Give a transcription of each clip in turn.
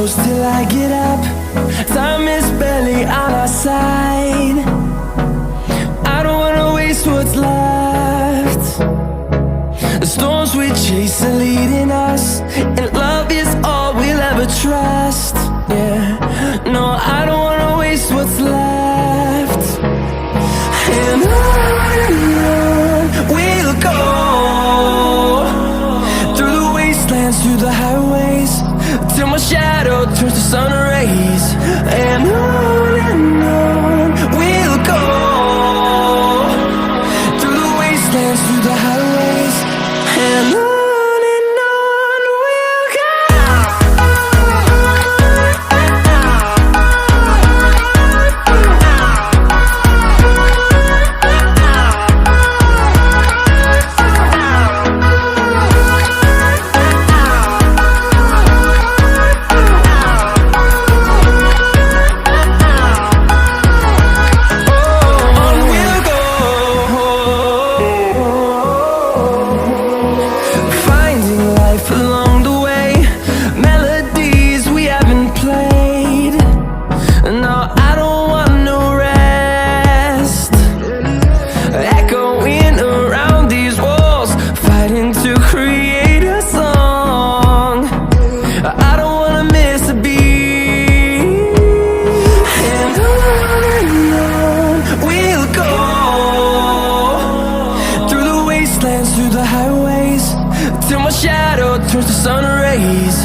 close till I get up. Time is barely on our side. I don't wanna waste what's left. The storms we chase are leading us, and love is all we'll ever trust. Yeah, no, I don't wanna waste what's left. And on we'll go, through the wastelands, through the highways, till my shadow turns to sun rays. And on we'll go, through the wastelands, through the highways, and on. Through the highways, till my shadow turns to sun rays.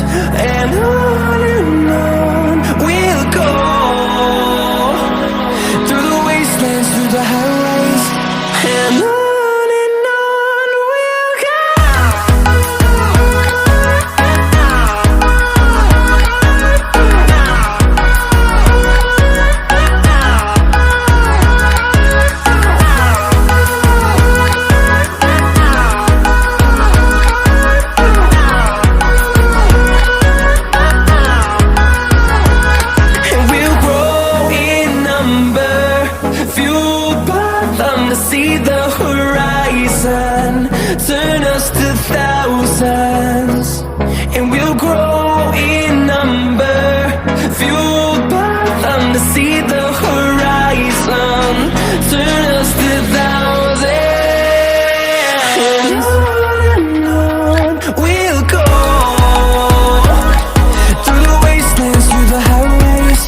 And on we'll go, through the wastelands, through the highways, and on. See the horizon turn us to thousands, and we'll grow in number, fueled by them to see the horizon turn us to thousands. And on we'll go, through the wastelands, through the highways,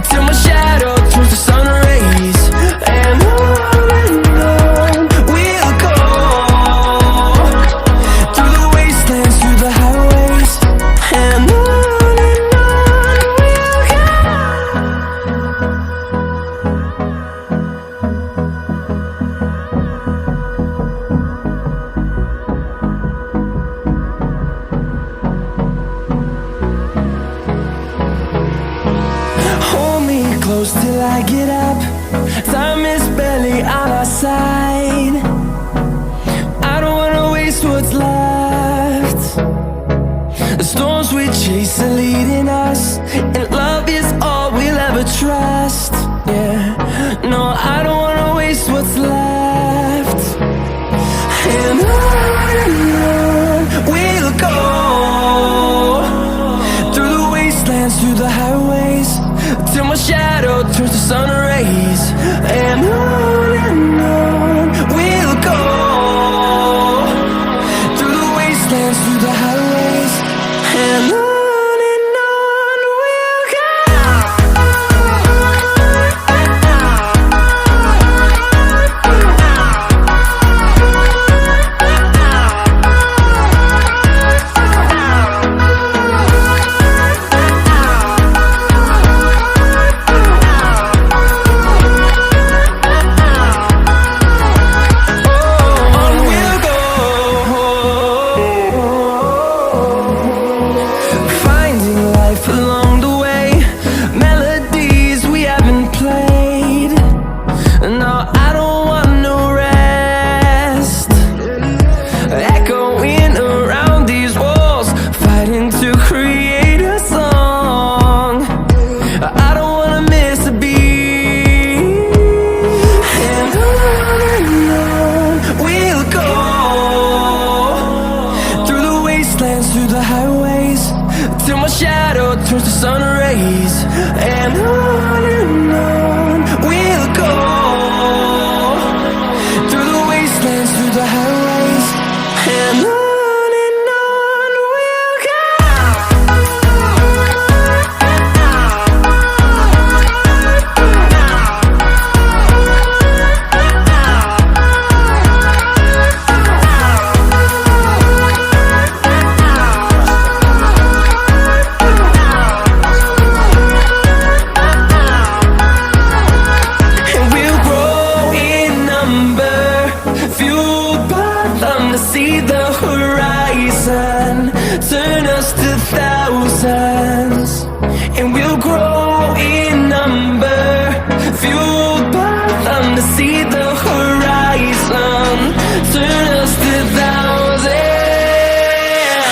till my shadow turns to sun rays. And close till I get up. Time is barely on our side. I don't wanna waste what's left. The storms we chase are leading us, and love is all we'll ever trust. Yeah, no, I don't wanna waste what's left. And on we'll go, through the wastelands, through the highways, till my shadow turns to sun rays. And on we'll go, through the wastelands, through the highways, and on. see the horizon, turn us to thousands, and we'll grow in number, fueled by them to see the horizon, turn us to thousands,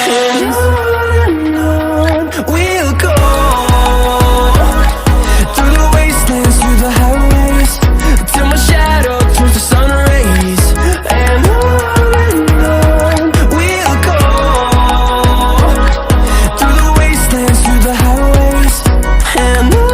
and on we'll go, through the wastelands, through the highways, till my shadow turns to sun rays, and on we'll go, through the wastelands, through the highways, and on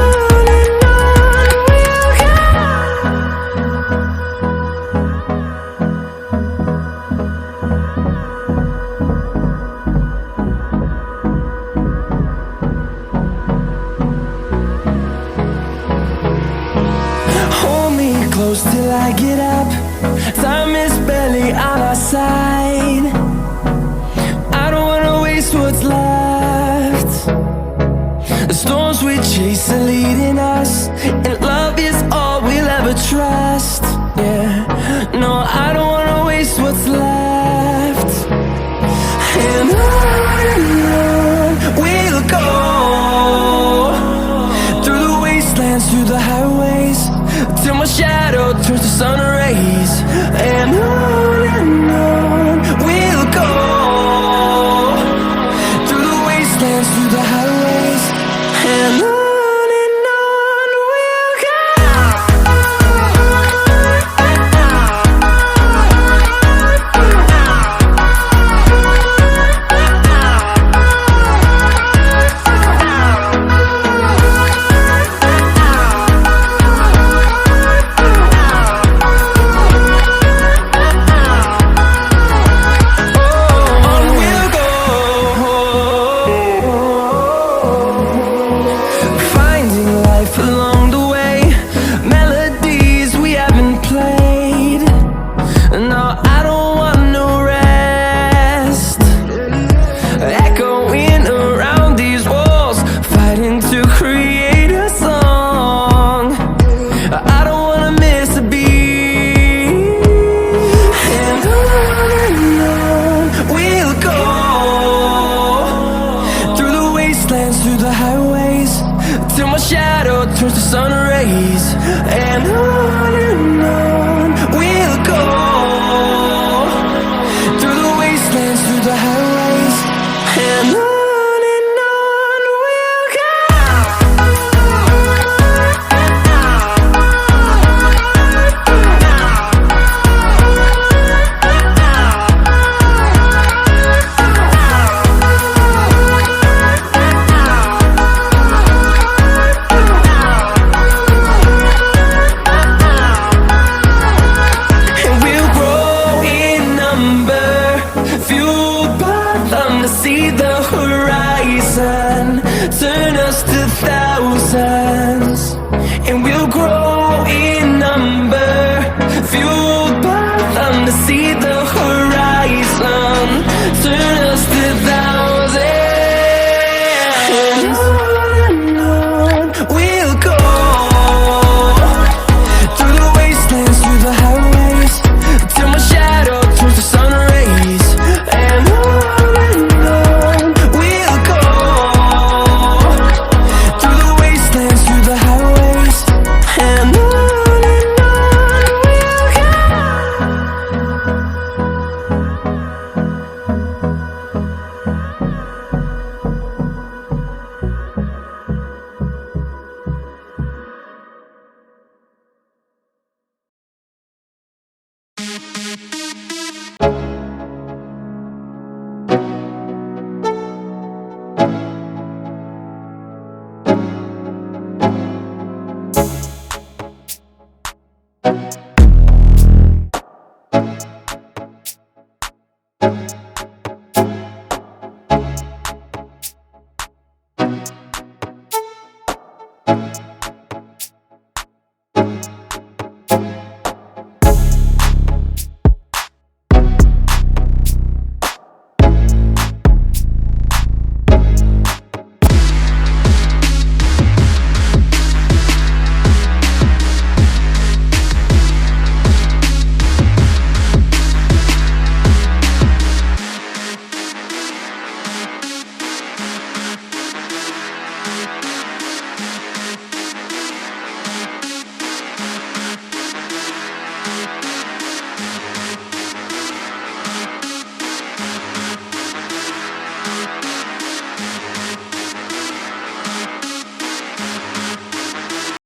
hold me close till I get up. Time is barely on our side. I don't wanna waste what's left. The storms we chase are leading us, and love is all we'll ever trust. Yeah, no, I don't wanna waste what's left. And on we'll go, through the wastelands, through the highways, till my shadow turns to sun rays, and on we'll go, through the wastelands, through the highways, and on we'll go. Along the way, melodies we haven't played. No, I don't want no rest. Echoing around these walls, fighting to create a song. I don't wanna miss a beat. And on we'll go, through the wastelands, through the highways, till my shadow turns to sun rays, and on we'll go, through the wastelands, through the highways, and on we'll go. See the horizon, turn us to thousands, and we'll grow in number, fueled by them to see the